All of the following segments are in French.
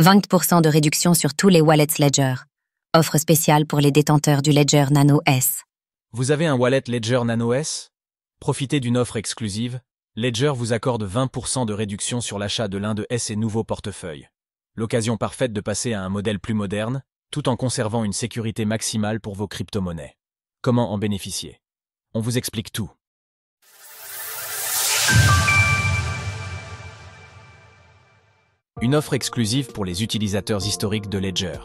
20% de réduction sur tous les wallets Ledger. Offre spéciale pour les détenteurs du Ledger Nano S. Vous avez un wallet Ledger Nano S? Profitez d'une offre exclusive. Ledger vous accorde 20% de réduction sur l'achat de l'un de ses nouveaux portefeuilles. L'occasion parfaite de passer à un modèle plus moderne, tout en conservant une sécurité maximale pour vos crypto-monnaies. Comment en bénéficier? On vous explique tout. Une offre exclusive pour les utilisateurs historiques de Ledger.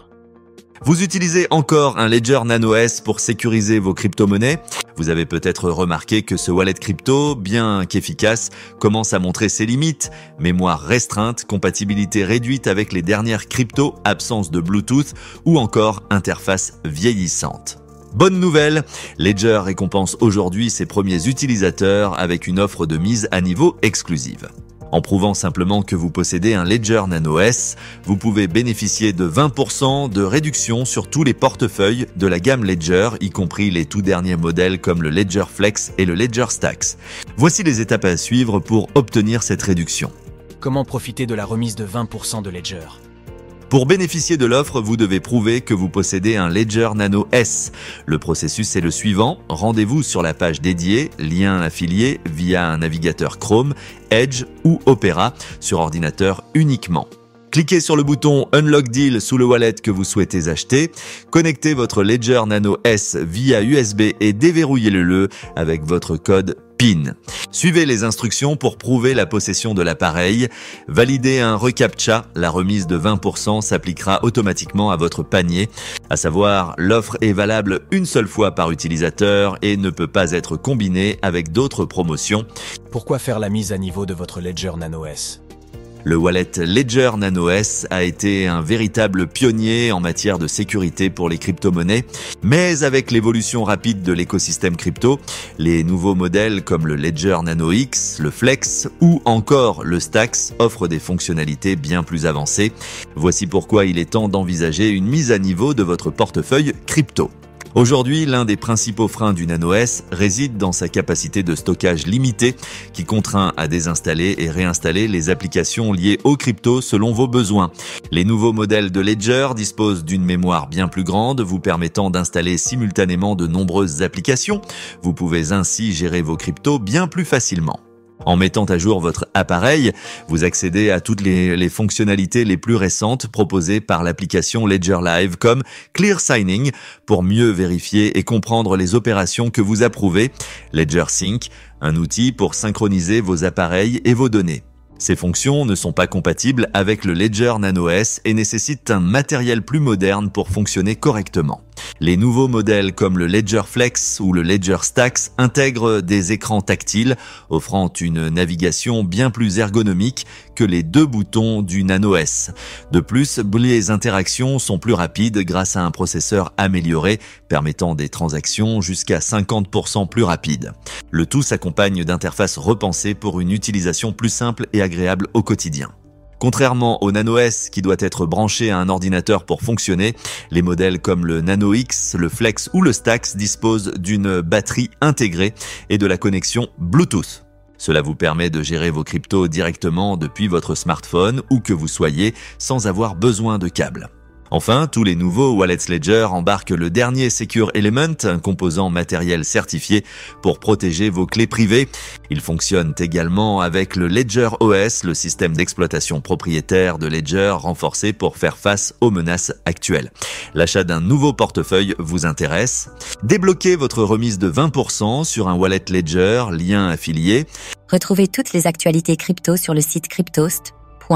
Vous utilisez encore un Ledger Nano S pour sécuriser vos crypto-monnaies? Vous avez peut-être remarqué que ce wallet crypto, bien qu'efficace, commence à montrer ses limites. Mémoire restreinte, compatibilité réduite avec les dernières cryptos, absence de Bluetooth ou encore interface vieillissante. Bonne nouvelle, Ledger récompense aujourd'hui ses premiers utilisateurs avec une offre de mise à niveau exclusive. En prouvant simplement que vous possédez un Ledger Nano S, vous pouvez bénéficier de 20% de réduction sur tous les portefeuilles de la gamme Ledger, y compris les tout derniers modèles comme le Ledger Flex et le Ledger Stacks. Voici les étapes à suivre pour obtenir cette réduction. Comment profiter de la remise de 20% de Ledger? Pour bénéficier de l'offre, vous devez prouver que vous possédez un Ledger Nano S. Le processus est le suivant. Rendez-vous sur la page dédiée, lien affilié via un navigateur Chrome, Edge ou Opera sur ordinateur uniquement. Cliquez sur le bouton Unlock Deal sous le wallet que vous souhaitez acheter. Connectez votre Ledger Nano S via USB et déverrouillez-le avec votre code PIN. Suivez les instructions pour prouver la possession de l'appareil. Validez un reCAPTCHA. La remise de 20% s'appliquera automatiquement à votre panier. À savoir, l'offre est valable une seule fois par utilisateur et ne peut pas être combinée avec d'autres promotions. Pourquoi faire la mise à niveau de votre Ledger Nano S? Le wallet Ledger Nano S a été un véritable pionnier en matière de sécurité pour les crypto-monnaies, mais avec l'évolution rapide de l'écosystème crypto, les nouveaux modèles comme le Ledger Nano X, le Flex ou encore le Stacks offrent des fonctionnalités bien plus avancées. Voici pourquoi il est temps d'envisager une mise à niveau de votre portefeuille crypto. Aujourd'hui, l'un des principaux freins du Nano S réside dans sa capacité de stockage limitée qui contraint à désinstaller et réinstaller les applications liées aux cryptos selon vos besoins. Les nouveaux modèles de Ledger disposent d'une mémoire bien plus grande, vous permettant d'installer simultanément de nombreuses applications. Vous pouvez ainsi gérer vos cryptos bien plus facilement. En mettant à jour votre appareil, vous accédez à toutes les fonctionnalités les plus récentes proposées par l'application Ledger Live comme Clear Signing pour mieux vérifier et comprendre les opérations que vous approuvez, Ledger Sync, un outil pour synchroniser vos appareils et vos données. Ces fonctions ne sont pas compatibles avec le Ledger Nano S et nécessitent un matériel plus moderne pour fonctionner correctement. Les nouveaux modèles comme le Ledger Flex ou le Ledger Stacks intègrent des écrans tactiles, offrant une navigation bien plus ergonomique que les deux boutons du Nano S. De plus, les interactions sont plus rapides grâce à un processeur amélioré, permettant des transactions jusqu'à 50% plus rapides. Le tout s'accompagne d'interfaces repensées pour une utilisation plus simple et agréable au quotidien. Contrairement au Nano S qui doit être branché à un ordinateur pour fonctionner, les modèles comme le Nano X, le Flex ou le Stacks disposent d'une batterie intégrée et de la connexion Bluetooth. Cela vous permet de gérer vos cryptos directement depuis votre smartphone où que vous soyez sans avoir besoin de câble. Enfin, tous les nouveaux wallets Ledger embarquent le dernier Secure Element, un composant matériel certifié pour protéger vos clés privées. Ils fonctionnent également avec le Ledger OS, le système d'exploitation propriétaire de Ledger renforcé pour faire face aux menaces actuelles. L'achat d'un nouveau portefeuille vous intéresse? Débloquez votre remise de 20% sur un wallet Ledger, lien affilié. Retrouvez toutes les actualités crypto sur le site cryptost.fr.